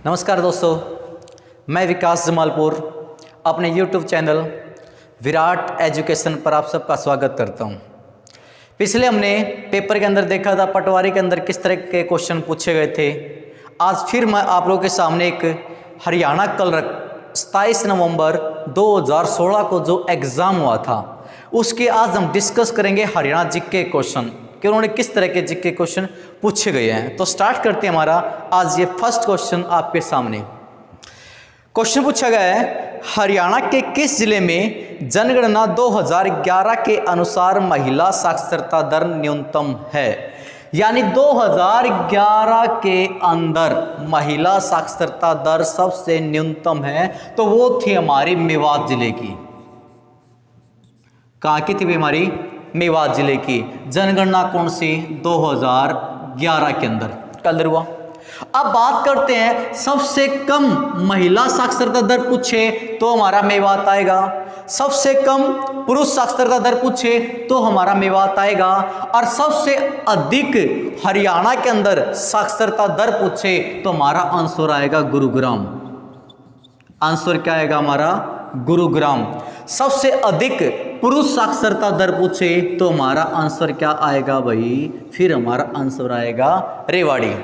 नमस्कार दोस्तों, मैं विकास जमालपुर अपने YouTube चैनल विराट एजुकेशन पर आप सबका स्वागत करता हूं। पिछले हमने पेपर के अंदर देखा था पटवारी के अंदर किस तरह के क्वेश्चन पूछे गए थे। आज फिर मैं आप लोगों के सामने एक हरियाणा क्लर्क 27 नवंबर 2016 को जो एग्ज़ाम हुआ था उसके आज हम डिस्कस करेंगे हरियाणा जीके क्वेश्चन कि उन्होंने किस तरह के जीके क्वेश्चन पूछे गए हैं। तो स्टार्ट करते हैं हमारा आज ये फर्स्ट क्वेश्चन आपके सामने। क्वेश्चन पूछा गया है, हरियाणा के किस जिले में जनगणना 2011 के अनुसार महिला साक्षरता दर न्यूनतम है। यानी 2011 के अंदर महिला साक्षरता दर सबसे न्यूनतम है, तो वो थी हमारी मेवात जिले की। कहाँ की थी हमारी? मेवात जिले की। जनगणना कौन सी? 2011 के अंदर कल हुआ। अब बात करते हैं सबसे कम महिला साक्षरता दर पूछे तो हमारा मेवात आएगा, सबसे कम पुरुष साक्षरता दर पूछे तो हमारा मेवात आएगा, और सबसे अधिक हरियाणा के अंदर साक्षरता दर पूछे तो हमारा आंसर आएगा गुरुग्राम। आंसर क्या आएगा हमारा? गुरुग्राम। सबसे अधिक पुरुष साक्षरता दर पूछे तो हमारा आंसर क्या आएगा भाई? फिर हमारा आंसर आएगा रेवाड़ी।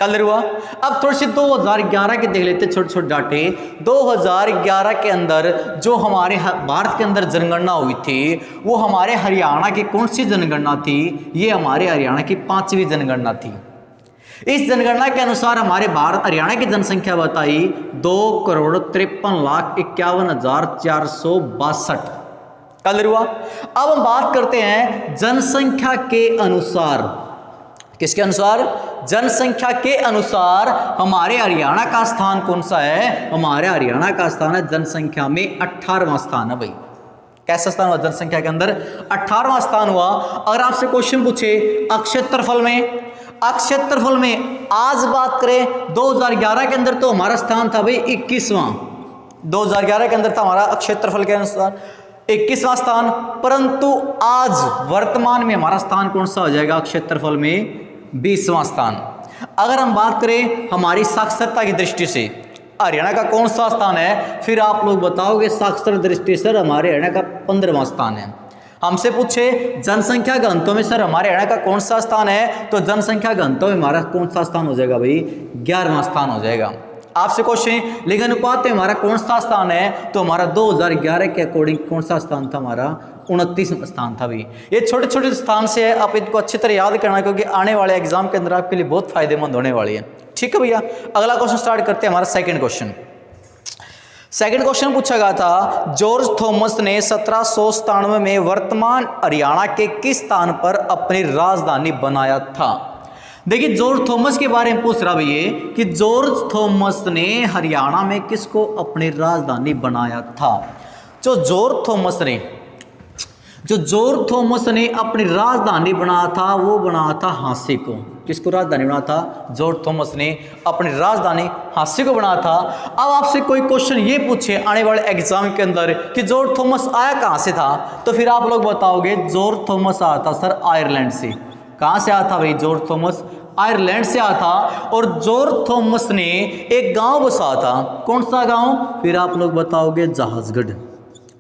कल हुआ। अब थोड़ी सी 2011 के देख लेते छोटे छोटे डाटे। 2011 के अंदर जो हमारे भारत के अंदर जनगणना हुई थी वो हमारे हरियाणा की कौन सी जनगणना थी? ये हमारे हरियाणा की 5वीं जनगणना थी। इस जनगणना के अनुसार हमारे भारत हरियाणा की जनसंख्या बताई 2,53,51,462। कल हुआ। अब हम बात करते हैं जनसंख्या के अनुसार। किसके अनुसार? जनसंख्या के अनुसार हमारे हरियाणा का स्थान कौन सा है? हमारे हरियाणा का स्थान है जनसंख्या में 18वां स्थान है भाई। कैसा स्थान हुआ? जनसंख्या के अंदर 18वां स्थान हुआ। अगर आपसे क्वेश्चन पूछे क्षेत्रफल में, क्षेत्रफल में आज बात करें 2011 के अंदर तो हमारा स्थान था भाई 21वां। 2011 के अंदर था हमारा क्षेत्रफल के अनुसार 21वां स्थान, परंतु आज वर्तमान में हमारा स्थान कौन सा हो जाएगा? क्षेत्रफल में 20वां स्थान। अगर हम बात करें हमारी साक्षरता की दृष्टि से हरियाणा का कौन सा स्थान है, फिर आप लोग बताओगे साक्षर दृष्टि से हमारे हरियाणा का 15वां स्थान है। हमसे पूछे जनसंख्या घनत्व में सर हमारे हरियाणा का कौन सा स्थान है, तो जनसंख्या घनत्व में हमारा कौन सा स्थान हो जाएगा भाई? 11वां स्थान हो जाएगा। आपसे क्वेश्चन लिंगानुपात में हमारा कौन सा स्थान है, तो हमारा 2011 के अकॉर्डिंग कौन सा स्थान था? हमारा 29वां स्थान था भाई। ये छोटे छोटे स्थान से है, आप इनको अच्छी तरह याद करना क्योंकि आने वाले एग्जाम के अंदर आपके लिए बहुत फायदेमंद होने वाली है। ठीक है भैया, अगला क्वेश्चन स्टार्ट करते हैं हमारा सेकंड क्वेश्चन। सेकंड क्वेश्चन पूछा गया था, जॉर्ज थॉमस ने 1797 में वर्तमान हरियाणा के किस स्थान पर अपनी राजधानी बनाया था? देखिए जॉर्ज थॉमस के बारे में पूछ रहा भैया कि जॉर्ज थॉमस ने हरियाणा में किसको अपनी राजधानी बनाया था। जो जॉर्ज थॉमस ने अपनी राजधानी बनाया था वो बनाया था हांसी को। किसको राजधानी बनाया था? जॉर्ज थॉमस ने अपनी राजधानी हांसी को बनाया था। अब आपसे कोई क्वेश्चन ये पूछे आने वाले एग्जाम के अंदर कि जॉर्ज थॉमस आया कहाँ से था, तो फिर आप लोग बताओगे जॉर्ज थॉमस आया था सर आयरलैंड से। कहाँ से आया था भाई जॉर्ज थॉमस? आयरलैंड से आया था। और जॉर्ज थॉमस ने एक गांव बसाया था। कौन सा गांव? फिर आप लोग बताओगे जहाजगढ़।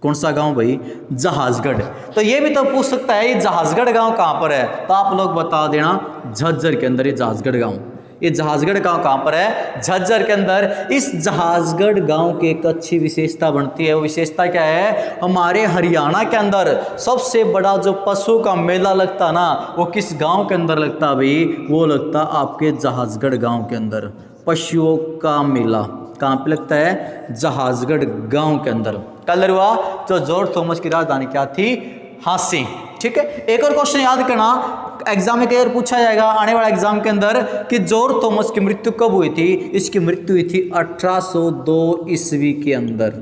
कौन सा गांव भाई? जहाजगढ़। तो ये भी तो पूछ सकता है ये जहाजगढ़ गांव कहाँ पर है, तो आप लोग बता देना झज्जर के अंदर ये जहाजगढ़ गांव। ये जहाजगढ़ गांव कहाँ पर है? झज्जर के अंदर। इस जहाजगढ़ गांव की एक अच्छी विशेषता बनती है। वो विशेषता क्या है? हमारे हरियाणा के अंदर सबसे बड़ा जो पशु का मेला लगता ना, वो किस गांव के अंदर लगता भाई? वो लगता आपके जहाजगढ़ गांव के अंदर। पशुओं का मेला कहाँ पे लगता है? जहाजगढ़ गांव के अंदर। कल हुआ। तो जॉर्ज थॉमस की राजधानी क्या थी? हांसी। ठीक है, एक और क्वेश्चन याद करना, एग्जाम में कई पूछा जाएगा आने वाले एग्जाम के अंदर कि जॉर्ज थॉमस की मृत्यु कब हुई थी? इसकी मृत्यु हुई थी 1802 ईस्वी के अंदर।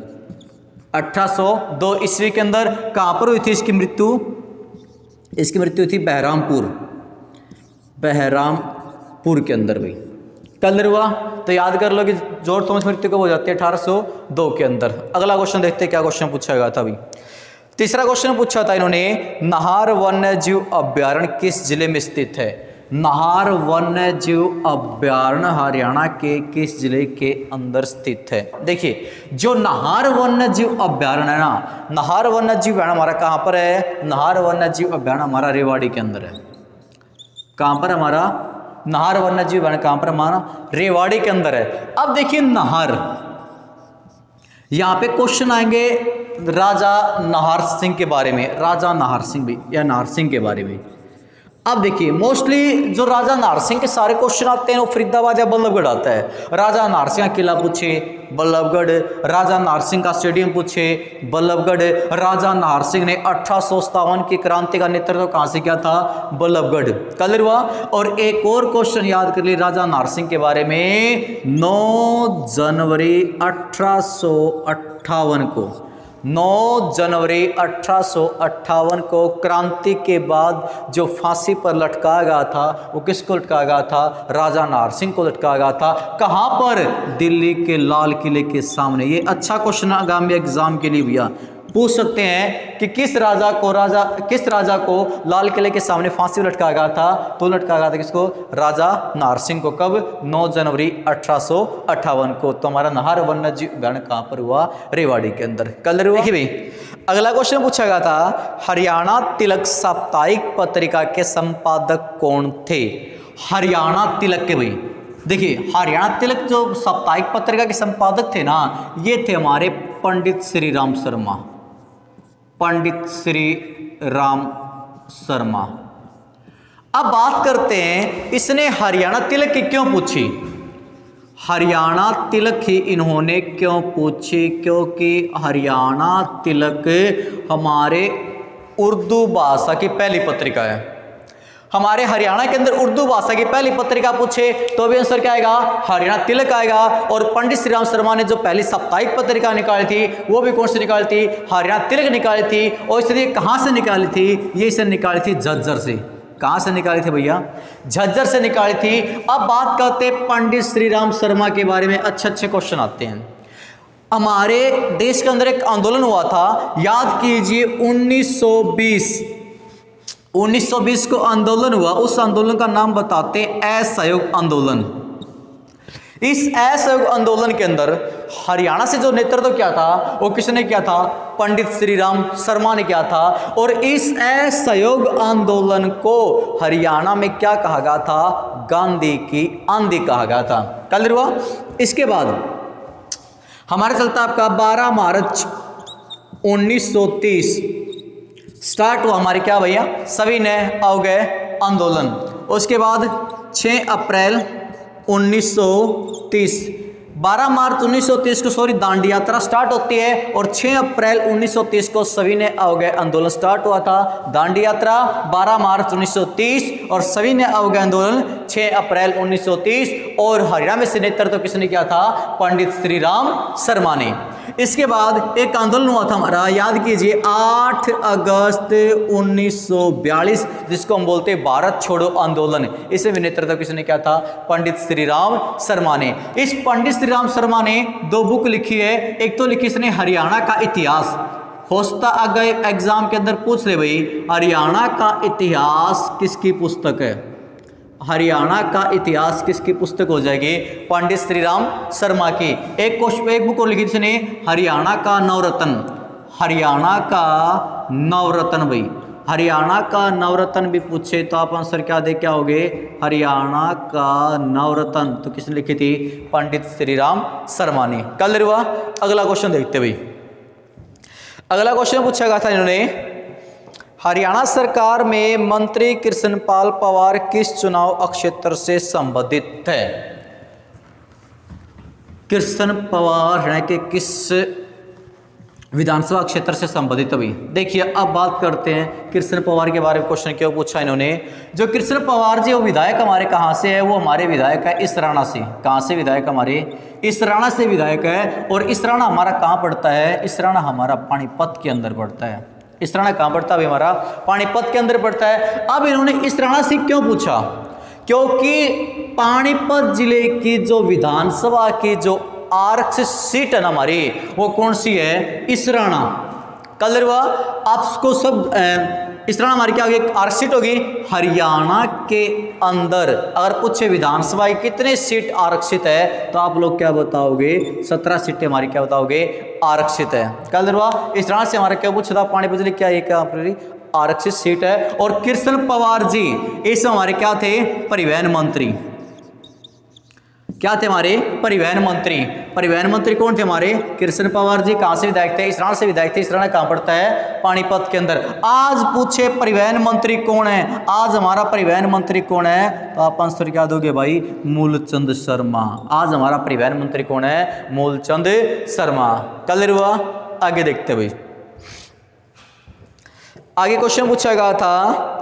1802 ईस्वी के अंदर कहाँ पर हुई थी इसकी मृत्यु? इसकी मृत्यु हुई थी बहरामपुर के अंदर भाई। कल हुआ। तो याद कर लो कि जॉर्ज थॉमस मृत्यु कब हो जाती है? 1802 के अंदर। अगला क्वेश्चन देखते हैं क्या क्वेश्चन पूछा गया था अभी। तीसरा क्वेश्चन पूछा था इन्होंने, नाहर वन्य जीव अभ्यारण्य किस जिले में स्थित है? नाहर वन्य जीव अभ्यारण्य हरियाणा के किस जिले के अंदर स्थित है? देखिए, जो नाहर वन्य जीव अभ्यारण्य है ना, नाहर वन्य जीव अभ्यारण्य हमारा कहाँ पर है? नाहर वन्य जीव अभ्यारण्य हमारा रेवाड़ी के अंदर है। कहाँ पर हमारा नाहर वन्य जीव अभ्यारण्य? कहाँ पर हमारा? रेवाड़ी के अंदर है। अब देखिए नाहर, यहाँ पे क्वेश्चन आएंगे राजा नाहर सिंह के बारे में, राजा नाहर सिंह भी या नाहर सिंह के बारे में। अब देखिए, मोस्टली जो राजा नाहर सिंह के सारे क्वेश्चन आते हैं वो फरीदाबाद या बल्लभगढ़ आता है। राजा नाहर सिंह का किला पूछे बल्लभगढ़, राजा नाहर सिंह का स्टेडियम पूछे बल्लभगढ़, राजा नाहर सिंह ने 1857 की क्रांति का नेतृत्व कहाँ से किया था? बल्लभगढ़। क्लियर हुआ? और एक और क्वेश्चन याद कर लिए राजा नाहर सिंह के बारे में, 9 जनवरी 1858 को, 9 जनवरी 1858 को क्रांति के बाद जो फांसी पर लटकाया गया था, वो किसको लटकाया गया था? राजा नाहर सिंह को लटकाया गया था। कहाँ पर? दिल्ली के लाल किले के सामने। ये अच्छा क्वेश्चन आगामी एग्जाम के लिए भैया पूछ सकते हैं कि किस राजा को लाल किले के सामने फांसी लटकाया गया था? तो लटकाया गया था किसको? राजा नाहर सिंह को। कब? 9 जनवरी 1858 को। तो हमारा नाहर वन्य जीव अभ्यारण्य कहाँ पर हुआ? रेवाड़ी के अंदर। कलर हुआ? देखिए भाई, अगला क्वेश्चन पूछा गया था, हरियाणा तिलक साप्ताहिक पत्रिका के संपादक कौन थे? हरियाणा तिलक के भाई, देखिए हरियाणा तिलक जो साप्ताहिक पत्रिका के संपादक थे ना, ये थे हमारे पंडित श्री राम शर्मा। पंडित श्री राम शर्मा। अब बात करते हैं, इसने हरियाणा तिलक की क्यों पूछी? हरियाणा तिलक ही इन्होंने क्यों पूछी? क्योंकि हरियाणा तिलक हमारे उर्दू भाषा की पहली पत्रिका है। हमारे हरियाणा के अंदर उर्दू भाषा की पहली पत्रिका पूछे तो भी आंसर क्या आएगा? हरियाणा तिलक आएगा। और पंडित श्री राम शर्मा ने जो पहली साप्ताहिक पत्रिका निकाली थी वो भी कौन सी निकाली थी? हरियाणा तिलक निकाली थी। और इसलिए कहाँ से निकाली थी? ये इसे निकाली थी झज्जर से। कहाँ से निकाली थी भैया? झज्जर से निकाली थी। अब बात करते पंडित श्री राम शर्मा के बारे में। अच्छे अच्छे क्वेश्चन आते हैं। हमारे देश के अंदर एक आंदोलन हुआ था, याद कीजिए 1920 को आंदोलन हुआ। उस आंदोलन का नाम बताते हैं असहयोग आंदोलन। इस असहयोग आंदोलन के अंदर हरियाणा से जो नेतृत्व किया था वो किसने किया था? पंडित श्री राम शर्मा ने किया था। और इस असहयोग आंदोलन को हरियाणा में क्या कहा गया था? गांधी की आंधी कहा गया था। क्लियर हुआ? इसके बाद हमारा चलता आपका 12 मार्च 1930 स्टार्ट हुआ हमारे क्या भैया? सविनय अवज्ञा आंदोलन। उसके बाद 6 अप्रैल 1930, 12 मार्च 1930 को दांडी यात्रा स्टार्ट होती है। और 6 अप्रैल 1930 को सविनय अवज्ञा आंदोलन स्टार्ट हुआ था। दांडी यात्रा 12 मार्च 1930 और सविनय अवज्ञा आंदोलन 6 अप्रैल 1930। और हरियाणा में से नेतृत्व किसने किया था? पंडित श्री राम शर्मा ने। इसके बाद एक आंदोलन हुआ था हमारा, याद कीजिए 8 अगस्त 1942, जिसको हम बोलते हैं भारत छोड़ो आंदोलन। इसे भी नेतृत्व किसने किया था? पंडित श्री राम शर्मा ने। इस पंडित श्री राम शर्मा ने 2 बुक लिखी है। एक तो लिखी इसने हरियाणा का इतिहास। होस्ता आगे एग्जाम के अंदर पूछ ले भाई, हरियाणा का इतिहास किसकी पुस्तक है? हरियाणा का इतिहास किसकी पुस्तक हो जाएगी? पंडित श्री राम शर्मा की। एक बुक और लिखी इसने हरियाणा का नवरत्न। हरियाणा का नवरत्न भाई, हरियाणा का नवरत्न भी पूछे तो आप आंसर क्या दे क्या होगे? हरियाणा का नवरत्न। तो किसने लिखी थी? पंडित श्री राम शर्मा ने। क्लियर हुआ? अगला क्वेश्चन देखते भाई। अगला क्वेश्चन पूछा गया था इन्होंने, हरियाणा सरकार में मंत्री कृष्णपाल पंवार किस चुनाव क्षेत्र से संबंधित है? कृष्ण पंवार हरियाणा के किस विधानसभा क्षेत्र से संबंधित? अभी देखिए, अब बात करते हैं कृष्ण पंवार के बारे में। क्वेश्चन क्यों पूछा इन्होंने? जो कृष्ण पंवार जी वो विधायक हमारे कहाँ से है? वो हमारे विधायक है इसराना से। कहाँ से विधायक? हमारे इसराना से विधायक है। और इसराना हमारा कहाँ पड़ता है? इसराना हमारा पानीपत के अंदर पड़ता है। इसराना कहाँ पड़ता है? हमारा पानीपत के अंदर पड़ता है। अब इन्होंने इसराना से क्यों पूछा? क्योंकि पानीपत जिले की जो विधानसभा की जो आरक्षित सीट है ना हमारी, वो कौन सी है? इसराना। क्लियर हुआ? आपको सब इस तरह हमारी क्या होगी, आरक्षित सीट होगी हरियाणा के अंदर। अगर पूछे विधानसभा की कितने सीट आरक्षित है तो आप लोग क्या बताओगे, 17 सीटें हमारी क्या बताओगे आरक्षित है। कल इस तरह से हमारा क्या पूछा था, पानी बिजली क्या ये क्या आरक्षित सीट है। और कृष्ण पवार जी इस हमारे क्या थे, परिवहन मंत्री। क्या थे हमारे परिवहन मंत्री। परिवहन मंत्री कौन थे हमारे, कृष्ण पवार जी। कहां से विधायक थे, इसराना से विधायक थे। इसराना कहां पड़ता है, पानीपत के अंदर। आज पूछे परिवहन मंत्री कौन है, आज हमारा परिवहन मंत्री कौन है, तो आप आंसर क्या दोगे भाई, मूलचंद शर्मा। आज हमारा परिवहन मंत्री कौन है, मूलचंद शर्मा। क्लियर हुआ, आगे देखते भाई। आगे क्वेश्चन पूछा गया था,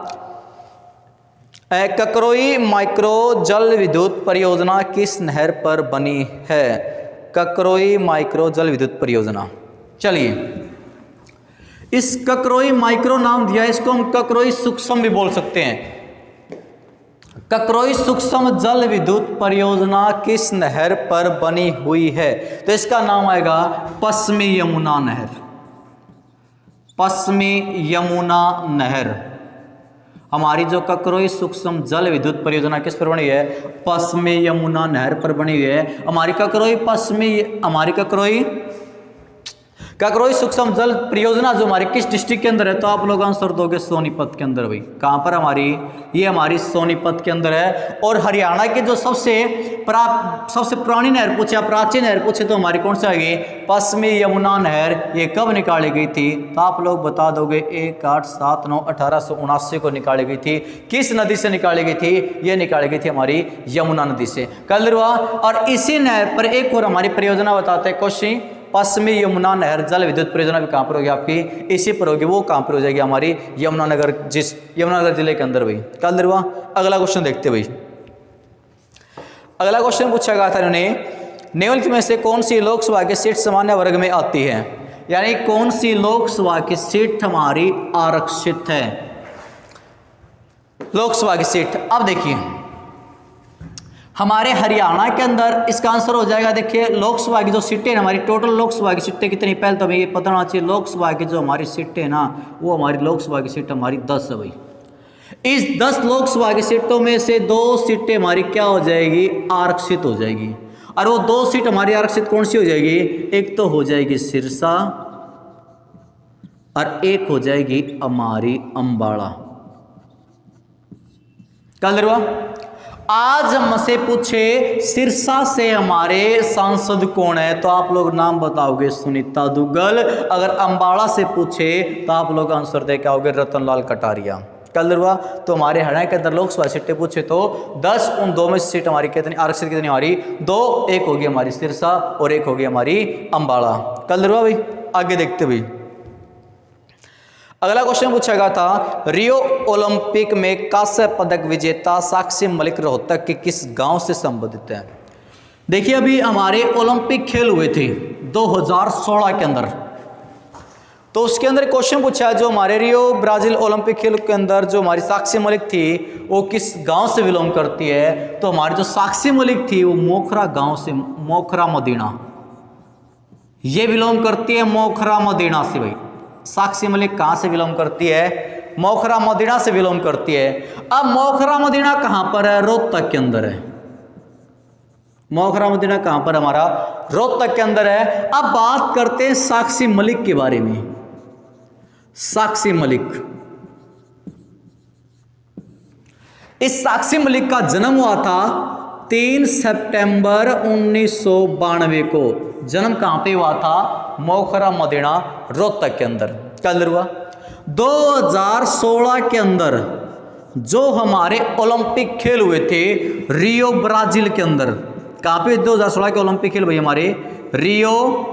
ककरोई माइक्रो जल विद्युत परियोजना किस नहर पर बनी है। ककरोई माइक्रो जल विद्युत परियोजना, चलिए इस ककरोई माइक्रो नाम दिया, इसको हम ककरोई सूक्ष्म भी बोल सकते हैं। ककरोई सूक्ष्म जल विद्युत परियोजना किस नहर पर बनी हुई है, तो इसका नाम आएगा पश्चिमी यमुना नहर। पश्चिमी यमुना नहर हमारी जो ककरोई सूक्ष्म जल विद्युत परियोजना किस पर बनी है, पश्चिमी यमुना नहर पर बनी हुई है। हमारी ककरोई सूक्ष्म जल परियोजना जो हमारी किस डिस्ट्रिक्ट के अंदर है, तो आप लोग आंसर दोगे सोनीपत के अंदर भाई। कहां पर हमारी, ये हमारी सोनीपत के अंदर है। और हरियाणा की जो सबसे पुरानी नहर पूछे, प्राचीन नहर पूछे, तो हमारी कौन सी आएगी, पश्चिमी यमुना नहर। ये कब निकाली गई थी, तो आप लोग बता दोगे 1879 को निकाली गई थी। किस नदी से निकाली गई थी, ये निकाली गई थी हमारी यमुना नदी से। कल हुआ। और इसी नहर पर एक और हमारी परियोजना बताते हैं क्वेश्चन, पश्चिमी यमुना नहर जल विद्युत परियोजना भी कहां पर होगी आपकी, इसी पर होगी। वो कहां पर हो जाएगी हमारी, यमुनानगर जिले के अंदर भाई। कल हुआ। अगला क्वेश्चन देखते भाई। अगला क्वेश्चन पूछा गया था इन्होंने, निम्नलिखित में से कौन सी लोकसभा की सीट सामान्य वर्ग में आती है, यानी कौन सी लोकसभा की सीट हमारी आरक्षित है। लोकसभा की सीट, अब देखिए हमारे हरियाणा के अंदर इसका आंसर हो जाएगा। देखिए लोकसभा की जो सीटें हमारी, टोटल लोकसभा की सीटें कितनी, पहले तो हमें ये पता होना चाहिए लोकसभा की जो हमारी सीटें ना, वो हमारी लोकसभा की सीट हमारी 10 है भाई। इस 10 लोकसभा की सीटों में से 2 सीटें हमारी क्या हो जाएगी, आरक्षित हो जाएगी। और वो 2 सीट हमारी आरक्षित कौन सी हो जाएगी, एक तो हो जाएगी सिरसा और एक हो जाएगी हमारी अंबाला। कल हुआ। आज हमसे पूछे सिरसा से हमारे सांसद कौन है, तो आप लोग नाम बताओगे सुनीता दुग्गल। अगर अंबाला से पूछे तो आप लोग आंसर दे क्या होगे, रतनलाल कटारिया। कल हुआ। तो हमारे हरियाणा के अंदर लोकसभा सीटें पूछे तो 10, उन 2 में सीट हमारी कितनी आरक्षित, कितनी हमारी 2, एक होगी हमारी सिरसा और एक होगी हमारी अंबाला। कल हुआ भाई। आगे देखते भाई। अगला क्वेश्चन पूछा गया था, रियो ओलंपिक में कांस्य पदक विजेता साक्षी मलिक रोहतक के किस गांव से संबंधित है। देखिए अभी हमारे ओलंपिक खेल हुए थे 2016 के अंदर, तो उसके अंदर क्वेश्चन पूछा जो हमारे रियो ब्राजील ओलंपिक खेल के अंदर जो हमारी साक्षी मलिक थी वो किस गांव से बिलोंग करती है, तो हमारी जो साक्षी मलिक थी वो मोखरा गांव से, मोखरा मदीना, ये बिलोंग करती है मोखरा मदीना से भाई। साक्षी मलिक कहां से बिलोंग करती है, मोखरा मदीना से बिलोंग करती है। अब मोखरा मदीना कहां पर है, रोहतक के अंदर है। मोखरा मदीना कहां पर हमारा, रोहतक के अंदर है। अब बात करते हैं साक्षी मलिक के बारे में। साक्षी मलिक, इस साक्षी मलिक का जन्म हुआ था 3 सितंबर 1992 को। जन्म कहां पे हुआ था, मोखरा मदीना रोहतक के अंदर। कल हुआ। 2016 के अंदर जो हमारे ओलंपिक खेल हुए थे रियो ब्राजील के अंदर, कहां पे 2016 के ओलंपिक खेल भाई हमारे रियो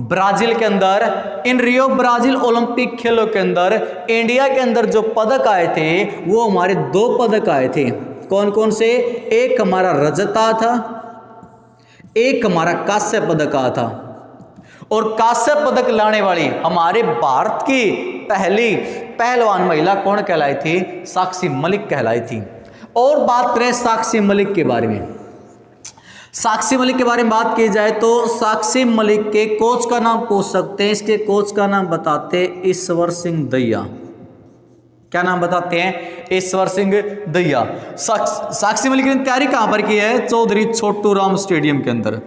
ब्राजील के अंदर। इन रियो ब्राजील ओलंपिक खेलों के अंदर इंडिया के अंदर जो पदक आए थे वो हमारे 2 पदक आए थे। कौन कौन से, एक हमारा रजत आया था, एक हमारा कांस्य पदक आया था। और कांस्य पदक लाने वाली हमारे भारत की पहली पहलवान महिला कौन कहलाई थी, साक्षी मलिक कहलाई थी। और बात करें साक्षी मलिक के बारे में, साक्षी मलिक के बारे में बात की जाए तो साक्षी मलिक के कोच का नाम पूछ सकते हैं। इसके कोच का नाम बताते ईश्वर सिंह दैया। क्या नाम बताते हैं? ईश्वर सिंह दहिया। साक्षी मलिक ने तैयारी कहां पर की है? चौधरी छोटू राम स्टेडियम के अंदर।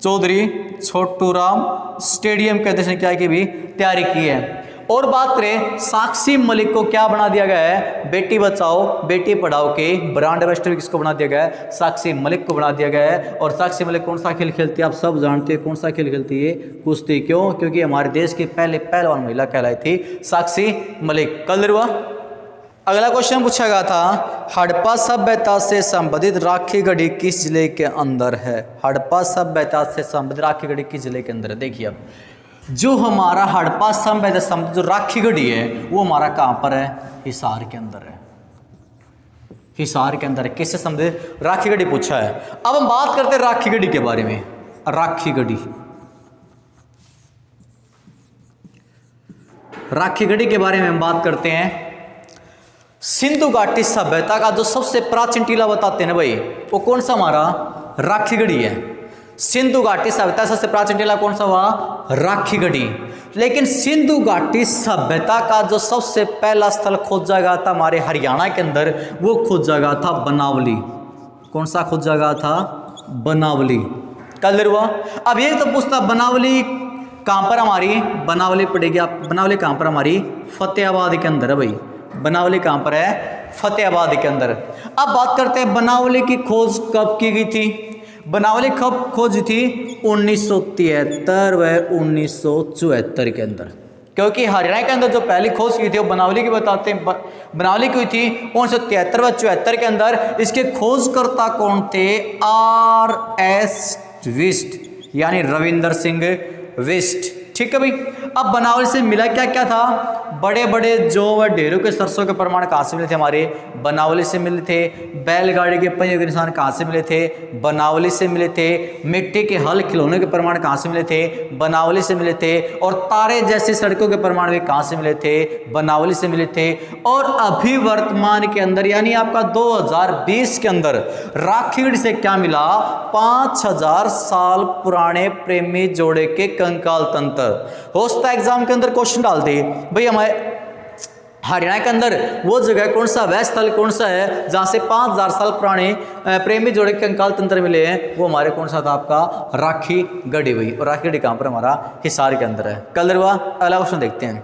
चौधरी छोटू राम स्टेडियम के अंदर क्या की भी तैयारी की है। और बात करें साक्षी मलिक को क्या बना दिया गया है? बेटी बचाओ बेटी पढ़ाओ के ब्रांड एम्बेसडर किसको बना दिया गया है? साक्षी मलिक को बना दिया गया है। और साक्षी मलिक कौन सा खेल खेलती है? आप सब जानते हैं कौन सा खेल खेलती है? कुश्ती। क्यों? क्योंकि हमारे देश की पहले पहलवान महिला कहलाई थी साक्षी मलिक। कल हुआ। अगला क्वेश्चन पूछा गया था, हड़प्पा सभ्यता से संबंधित राखी गढ़ी किस जिले के अंदर है? हड़प्पा सभ्यता से संबंधित राखी गढ़ी किस जिले के अंदर है? देखिए अब जो हमारा हड़प्पा सभ्यता से संबंधित जो राखी गढ़ी है वो हमारा कहां पर है? हिसार के अंदर है। हिसार के अंदर है। किससे संबंधित? राखी गढ़ी पूछा है। अब हम बात करते हैं राखी गढ़ी के बारे में। राखी गढ़ी, राखी गढ़ी के बारे में हम बात करते हैं। सिंधु घाटी सभ्यता का जो सबसे प्राचीन टीला बताते हैं ना भाई, वो कौन सा? हमारा राखी गढ़ी है। सिंधु घाटी सभ्यता सबसे प्राचीन टीला कौन सा हुआ? राखी गढ़ी। लेकिन सिंधु घाटी सभ्यता का जो सबसे पहला स्थल खोजा गया था हमारे हरियाणा के अंदर, वो खोजा गया था बनावली। कौन सा खोजा गया था? बनावली। कल हुआ। अब ये तो पूछता बनावली कहां पर हमारी? बनावली पड़ेगी। आप बनावली कहां पर? हमारी फतेहाबाद के अंदर है भाई। बनावली कहां पर है? फतेहाबाद के अंदर। अब बात करते हैं बनावली की खोज कब की गई थी? बनावली कब खोज थी? 1973 व 1974 के अंदर। क्योंकि हरियाणा के अंदर जो पहली खोज की थी वो बनावली की बताते हैं। बनावली की हुई थी 1973 व 74 के अंदर। इसके खोजकर्ता कौन थे? RS विस्ट, यानी रविंदर सिंह विस्ट। ठीक है भाई। अब बनावली से मिला क्या क्या था? बड़े बड़े जौ व ढेरों के सरसों के प्रमाण कहाँ से मिले थे? हमारे बनावली से मिले थे। बैलगाड़ी के पहियों के निशान कहाँ से मिले थे? बनावली से मिले थे। मिट्टी के हल खिलौनों के प्रमाण कहाँ से मिले थे? बनावली से मिले थे। और तारे जैसी सड़कों के प्रमाण भी कहाँ से मिले थे? बनावली से मिले थे। और अभी वर्तमान के अंदर यानी आपका 2020 के अंदर राखी गढ़ी से क्या मिला? 5000 साल पुराने प्रेमी जोड़े के कंकाल तंत्र। हो सकता है एग्जाम के अंदर क्वेश्चन डाल दे भाई हमारे हरियाणा के अंदर वो जगह कौन सा, वह स्थल कौन सा है जहां से 5000 साल पुराने प्रेमी जोड़े के कंकाल तंत्र मिले हैं? वो हमारे कौन सा था? आपका राखी गढ़ी भाई। और राखी गढ़ी कहां पर? हमारा हिसार के अंदर है। कल हुआ। अगला क्वेश्चन देखते हैं।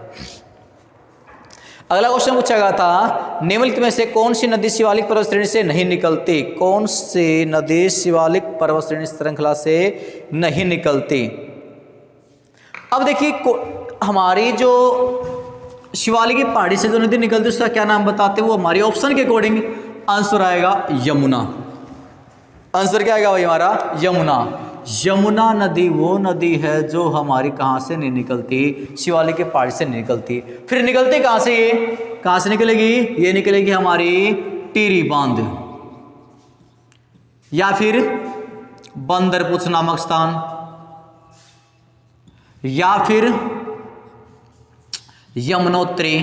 अगला क्वेश्चन पूछा गया था, निम्नलिखित में से कौन सी नदी शिवालिक पर्वत श्रेणी से नहीं निकलती? कौन सी नदी शिवालिक पर्वत श्रेणी श्रृंखला से नहीं निकलती? अब देखिए हमारी जो शिवालिक की पहाड़ी से जो नदी निकलती है उसका क्या नाम बताते हैं? वो हमारी ऑप्शन के अकॉर्डिंग आंसर आएगा यमुना। आंसर क्या आएगा भाई हमारा? यमुना। यमुना नदी वो नदी है जो हमारी कहां से नहीं निकलती? शिवालिक के पहाड़ी से नहीं निकलती। फिर निकलती कहां से? ये कहां से निकलेगी? ये निकलेगी हमारी टिहरी बांध या फिर बंदरपुछ नामक स्थान या फिर यमुनोत्री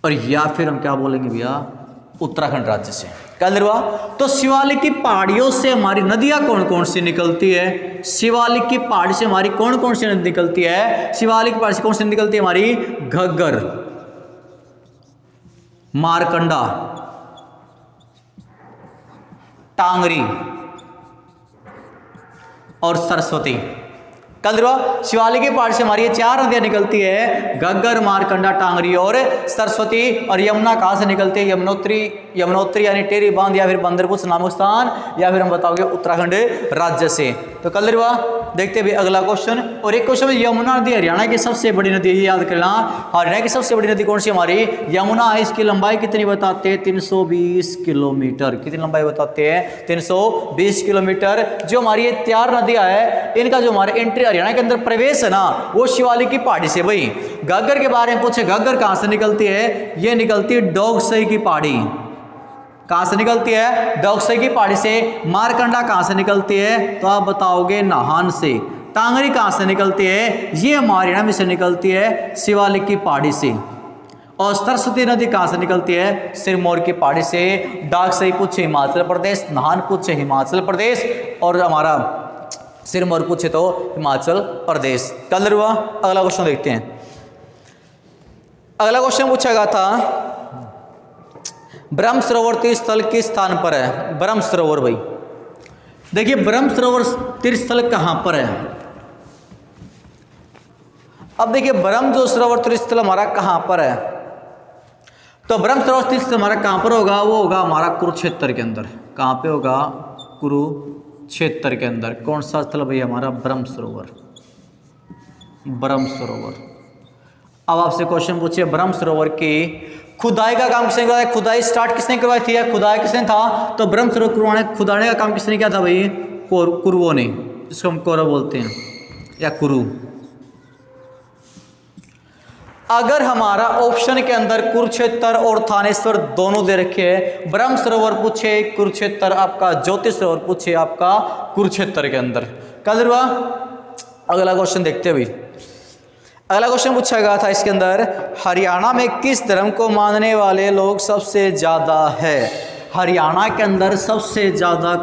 और या फिर हम क्या बोलेंगे भैया? उत्तराखंड राज्य से। कल हुआ। तो शिवालिक की पहाड़ियों से हमारी नदियां कौन कौन सी निकलती है? शिवालिक की पहाड़ी से हमारी कौन कौन सी नदी निकलती है? शिवालिक की पहाड़ी से कौन सी निकलती है? हमारी घग्गर, मारकंडा, टांगरी और सरस्वती। कल शिवालिक की पहाड़ी से हमारी ये 4 नदियां निकलती है, घग्गर, मारकंडा, टांगरी और सरस्वती। और यमुना कहां से निकलती है? यमुनोत्री यानी टिहरी बांध या फिर बंदरपुछ नामक स्थान या फिर हम बताओगे उत्तराखंड राज्य से। तो कल देखते भी अगला क्वेश्चन। और एक क्वेश्चन में यमुना नदी हरियाणा की सबसे बड़ी नदी है, ये याद करना। हरियाणा की सबसे बड़ी नदी कौन सी? हमारी यमुना है। इसकी लंबाई कितनी बताते हैं? 320 किलोमीटर। कितनी लंबाई बताते हैं? 320 किलोमीटर। जो हमारी ये 4 नदियां है इनका जो हमारे एंट्री हरियाणा के अंदर प्रवेश है ना वो शिवालिक की पहाड़ी से। भाई घग्गर के बारे में पूछे, घग्गर कहां से निकलती है? ये निकलती है डोगसई की पहाड़ी। कहां से निकलती है? डोगसई की पहाड़ी से। मारकंडा कहां से निकलती है? तो आप बताओगे नाहन से। टांगरी कहां से निकलती है? ये हमारे हरियाणा में से निकलती है शिवालिक की पहाड़ी से। और सरस्वती नदी कहां से निकलती है? सिरमौर की पहाड़ी से। डागसई पूछे हिमाचल प्रदेश, नाहन पूछे हिमाचल प्रदेश और हमारा सिरमौर पूछे तो हिमाचल प्रदेश। कल हुआ। अगला क्वेश्चन देखते हैं। अगला क्वेश्चन पूछा गया था, ब्रह्म सरोवर तीर्थ स्थल किस स्थान पर है? ब्रह्म सरोवर भाई, देखिए ब्रह्म सरोवर तीर्थ स्थल कहां पर है? अब देखिए ब्रह्म जो सरोवर तीर्थ स्थल हमारा कहां पर है, तो ब्रह्म सरोवर तीर्थ स्थल हमारा कहां पर होगा? वो होगा हमारा कुरुक्षेत्र के अंदर। कहां पे होगा? कुरुक्षेत्र के अंदर। कौन सा स्थल भाई? हमारा ब्रह्म सरोवर। ब्रह्म सरोवर। अब आपसे क्वेश्चन पूछिए, ब्रह्म सरोवर की खुदाई का काम किसने करवाया? खुदाई स्टार्ट किसने करवाई थी या खुदाई किसने था? तो ब्रह्म सरोवर खुदाने का काम किसने किया था भाई? कुरुओं ने, जिसको हम कौरव बोलते हैं या कुरु। अगर हमारा ऑप्शन के अंदर कुरुक्षेत्र और थानेश्वर दोनों दे रखे हैं, ब्रह्म सरोवर पूछे कुरुक्षेत्र आपका, ज्योतिष सरोवर पूछे आपका कुरुक्षेत्र के अंदर, कल हुआ। अगला क्वेश्चन देखते हैं भाई। अगला क्वेश्चन पूछा गया था इसके अंदर, हरियाणा में किस धर्म को मानने वाले लोग सबसे ज्यादा है? हरियाणा के अंदर सबसे ज्यादा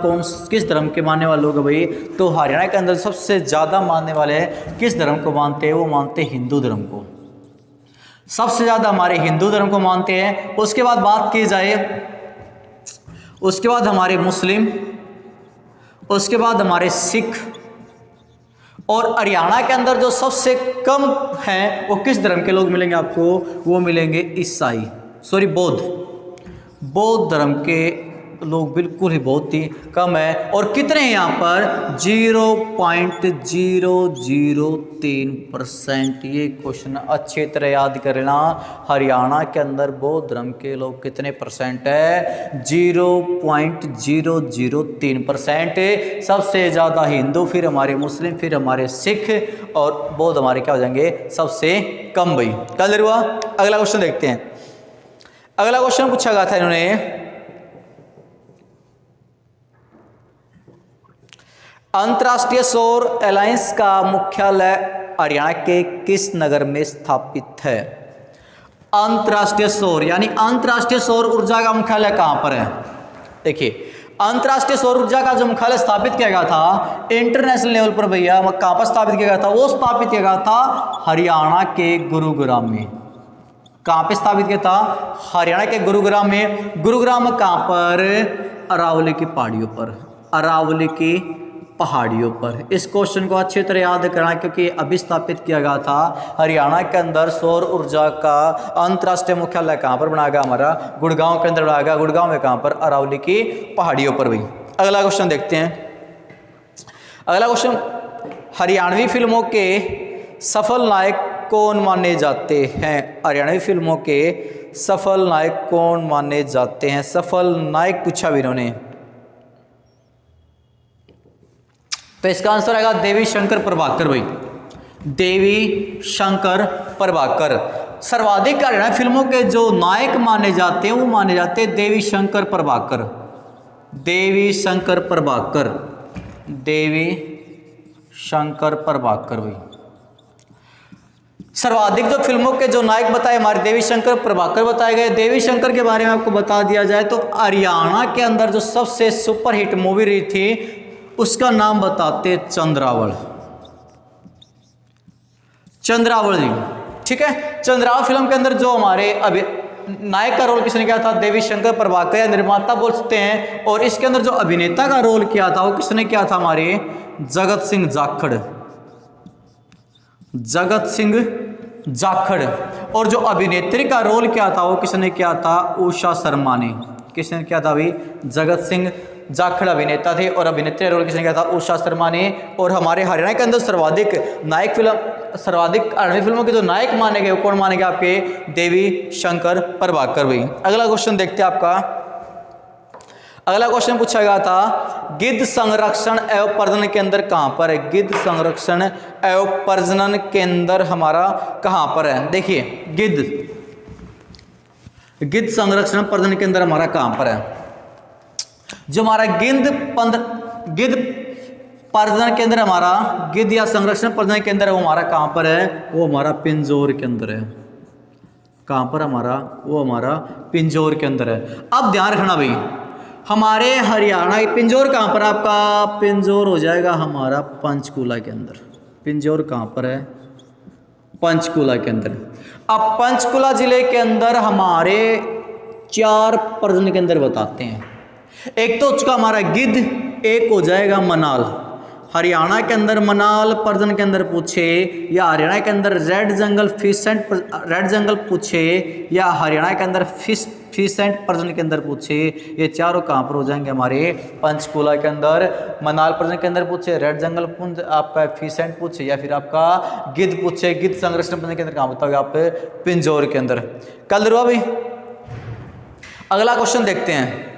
किस धर्म के मानने वाले लोग भाई? तो हरियाणा के अंदर सबसे ज्यादा मानने वाले किस धर्म को मानते हैं? वो मानते हैं हिंदू धर्म को। सबसे ज्यादा हमारे हिंदू धर्म को मानते हैं। उसके बाद बात की जाए, उसके बाद हमारे मुस्लिम, उसके बाद हमारे सिख, और हरियाणा के अंदर जो सबसे कम हैं वो किस धर्म के लोग मिलेंगे आपको? वो मिलेंगे ईसाई, सॉरी बौद्ध धर्म के लोग बिल्कुल ही बहुत ही कम है। और कितने हैं यहाँ पर? 0.003%। ये क्वेश्चन अच्छी तरह याद कर लेना। हरियाणा के अंदर बौद्ध धर्म के लोग कितने परसेंट है? 0.003%। सबसे ज़्यादा हिंदू, फिर हमारे मुस्लिम, फिर हमारे सिख, और बौद्ध हमारे क्या हो जाएंगे? सबसे कम भाई। क्लियर हुआ? अगला क्वेश्चन देखते हैं। अगला क्वेश्चन पूछा गया था इन्होंने, अंतर्राष्ट्रीय सौर एलायंस का मुख्यालय हरियाणा के किस नगर में स्थापित है? अंतर्राष्ट्रीय सौर यानी अंतर्राष्ट्रीय सौर ऊर्जा का मुख्यालय कहां पर है? देखिए अंतर्राष्ट्रीय सौर ऊर्जा का जो मुख्यालय स्थापित किया गया था इंटरनेशनल लेवल पर भैया, कहां पर स्थापित किया गया था? वो स्थापित किया गया था हरियाणा के गुरुग्राम में। कहां पे स्थापित किया था? हरियाणा के गुरुग्राम में। गुरुग्राम कहां पर? अरावली की पहाड़ियों पर। अरावली की पहाड़ियों पर। इस क्वेश्चन को अच्छी तरह याद करना, क्योंकि अभी स्थापित किया गया था हरियाणा के अंदर सौर ऊर्जा का अंतर्राष्ट्रीय मुख्यालय कहां पर बनाया गया? हमारा गुड़गांव के अंदर बनाया गया। गुड़गांव में कहां पर? अरावली की पहाड़ियों पर भी। अगला क्वेश्चन देखते हैं। अगला क्वेश्चन, हरियाणवी फिल्मों के सफल नायक कौन माने जाते हैं? हरियाणवी फिल्मों के सफल नायक कौन माने जाते हैं? सफल नायक पूछा भी इन्होंने, तो इसका आंसर आएगा देवी शंकर प्रभाकर भाई। देवी शंकर प्रभाकर। सर्वाधिक हरियाणा फिल्मों के जो नायक माने जाते हैं वो माने जाते हैं देवी शंकर प्रभाकर। देवी शंकर प्रभाकर। देवी शंकर प्रभाकर भाई। सर्वाधिक जो फिल्मों के जो नायक बताए हमारे देवी शंकर प्रभाकर बताए गए। देवी शंकर के बारे में आपको बता दिया जाए तो हरियाणा के अंदर जो सबसे सुपरहिट मूवी रही थी उसका नाम बताते चंद्रावल। चंद्रावल जी, ठीक है। चंद्रावल फिल्म के अंदर जो हमारे अभी नायक का रोल किसने किया था? देवी शंकर प्रभाकर, या निर्माता बोल सकते हैं। और इसके अंदर जो अभिनेता का रोल किया था वो किसने किया था? हमारे जगत सिंह जाखड़। जगत सिंह जाखड़। और जो अभिनेत्री का रोल किया था वो किसने किया था? उषा शर्मा ने। किसने किया था भाई? जगत सिंह जाखड़ अभिनेता थे, और अभिनेत्री रोल किसने किया था? उषा शर्मा ने। और हमारे हरियाणा के अंदर सर्वाधिक हरियाणवी फिल्मों के जो नायक माने गए वो कौन माने गए आपके? देवी शंकर प्रभाकर भाई। अगला क्वेश्चन देखते हैं आपका। अगला क्वेश्चन पूछा गया था, गिद्ध संरक्षण एवं प्रजनन केंद्र कहां पर है? गिद्ध संरक्षण एवं प्रजनन केंद्र हमारा कहां पर है? देखिए गिद्ध संरक्षण प्रजनन केंद्र हमारा कहां पर है? जो हमारा गिद्ध प्रजनन केंद्र, हमारा गिद्ध या संरक्षण प्रजनन केंद्र है वो हमारा कहां पर है? वो हमारा पिंजौर के अंदर है। कहां पर हमारा? वो हमारा पिंजौर के अंदर है। अब ध्यान रखना भाई, हमारे हरियाणा पिंजौर कहां पर? आपका पिंजौर हो जाएगा हमारा पंचकूला के अंदर। पिंजौर कहां पर है? पंचकुला के अंदर। अब पंचकुला जिले के अंदर हमारे 4 प्रजन केंद्र बताते हैं। एक तो उसका हमारा गिद्ध, एक हो जाएगा मनाल। हरियाणा के अंदर मनाल प्रजन के अंदर पूछे, या हरियाणा के अंदर रेड जंगल पूछे, या हरियाणा के अंदर फीसेंट प्रजन के अंदर पूछे, ये चारों कहाँ पर हो जाएंगे हमारे पंचकुला के अंदर। मनाल प्रजन के अंदर पूछे, रेड जंगल पुंज आपका फीसेंट पूछे, या फिर आपका गिद्ध पूछे, गिद्ध संरक्षण प्रजन के अंदर कहाँ बताओगे आप पिंजौर के अंदर। कल रुआ भाई। अगला क्वेश्चन देखते हैं।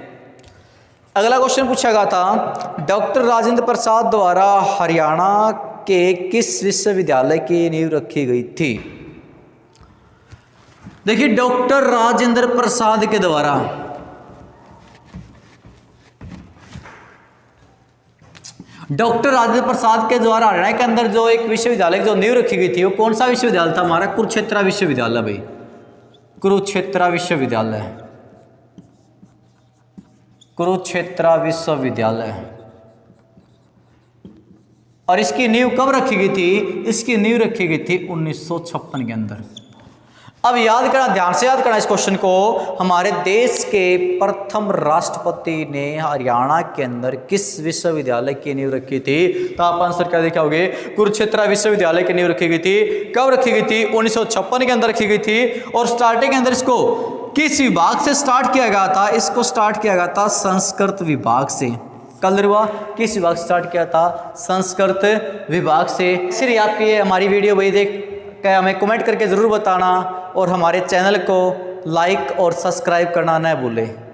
अगला क्वेश्चन पूछा गया था, डॉक्टर राजेंद्र प्रसाद द्वारा हरियाणा के किस विश्वविद्यालय की नींव रखी गई थी? देखिए, डॉक्टर राजेंद्र प्रसाद के द्वारा हरियाणा के अंदर जो एक विश्वविद्यालय जो नींव रखी गई थी, वो कौन सा विश्वविद्यालय था? हमारा कुरुक्षेत्र विश्वविद्यालय भाई, कुरुक्षेत्र विश्वविद्यालय। और इसकी नींव कब रखी गई थी? इसकी नींव रखी गई थी 1956 के अंदर। अब याद करना, ध्यान से याद करना इस क्वेश्चन को। हमारे देश के प्रथम राष्ट्रपति ने हरियाणा के अंदर किस विश्वविद्यालय की नींव रखी थी? तो आप आंसर क्या देखोगे? कुरुक्षेत्र विश्वविद्यालय की नींव रखी गई थी। कब रखी गई थी? 1956 के अंदर रखी गई थी। और स्टार्टिंग के अंदर इसको किस विभाग से स्टार्ट किया गया था? इसको स्टार्ट किया गया था संस्कृत विभाग से। कल हुआ किस विभाग से स्टार्ट किया था? संस्कृत विभाग से। इसलिए आपकी हमारी वीडियो वही देख के हमें कमेंट करके ज़रूर बताना, और हमारे चैनल को लाइक और सब्सक्राइब करना न भूलें।